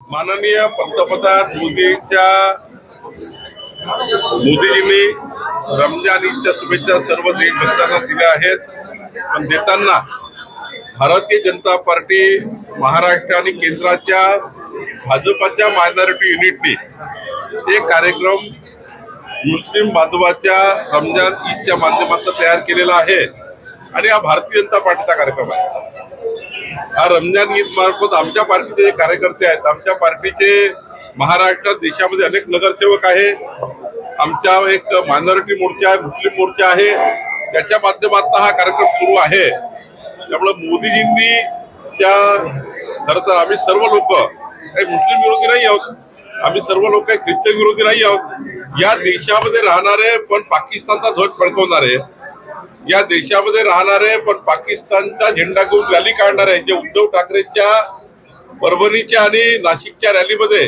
माननीय पंतप्रधान मोदीजींनी रमजान ईदच्या शुभेच्छा सर्व देशभक्तांना दिल्या आहेत। पण देताना भारतीय जनता पार्टी महाराष्ट्र आणि केंद्राच्या भाजपाच्या मायनॉरिटी युनिटने एक कार्यक्रम मुस्लिम बांधवाच्या रमजान ईदच्या माध्यमातून तयार केलेला आहे आणि हा भारतीय जनता पार्टीचा कार्यक्रम आहे। हा रमजान ईद मार्फत आमच्या पार्टीचे जे कार्यकर्ते आहेत, आमच्या पार्टीचे महाराष्ट्रात देशामध्ये अनेक नगरसेवक आहे, आमच्या एक मायनॉरिटी मोर्चा आहे, मुस्लिम मोर्चा आहे, त्याच्या माध्यमातून हा कार्यक्रम सुरू आहे। त्यामुळे मोदीजींनी खरं तर आम्ही सर्व लोक काही मुस्लिम विरोधी नाही आहोत, आम्ही सर्व लोक काही ख्रिश्चन विरोधी नाही आहोत। या देशामध्ये राहणारे पण पाकिस्तानचा ध्वज फडकवणारे, या देशामध्ये राहणारे पण पाकिस्तानचा झेंडा घेऊन रॅली काढणारे, जे उद्धव ठाकरेच्या परभणीच्या आणि नाशिकच्या रॅलीमध्ये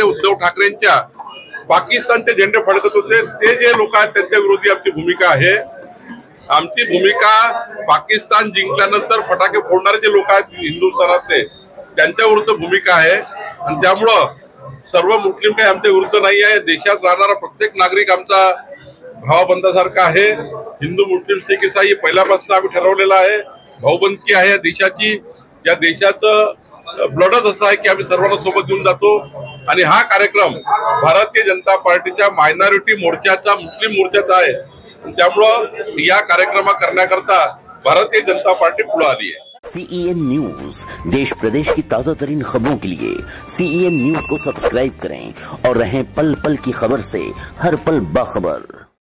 उद्धव ठाकरेंच्या पाकिस्तानचे झेंडे फडकत होते, ते जे लोक आहेत त्यांच्या विरोधी आमची भूमिका आहे। आमची भूमिका पाकिस्तान जिंकल्यानंतर फटाके फोडणारे जे लोक आहेत हिंदुस्थानातले त्यांच्या विरुद्ध भूमिका आहे। आणि त्यामुळं सर्व मुस्लिम काही आमच्या विरुद्ध नाही आहे। देशात राहणारा प्रत्येक नागरिक आमचा भावाबंधासारखा आहे। हिंदू मुस्लिम सिख ईसाई पहिल्यापासून आम्ही ठरवलेला आहे, भाऊबंदकी आहे देशाची। या देशाचं ब्लडच असं आहे की आम्ही सर्वांना सोबत घेऊन जातो आणि हा कार्यक्रम भारतीय जनता पार्टीच्या मायनॉरिटी मोर्चाचा, मुस्लिम मोर्चाचा आहे। त्यामुळं या कार्यक्रम करण्याकरता भारतीय जनता पार्टी पुढे आली आहे। CEN न्यूज, देश प्रदेश की ताजा तरीन खबरों के लिए CEN न्यूज को सब्सक्राइब करें और रहें पल पल की खबर से हर पल बाखबर।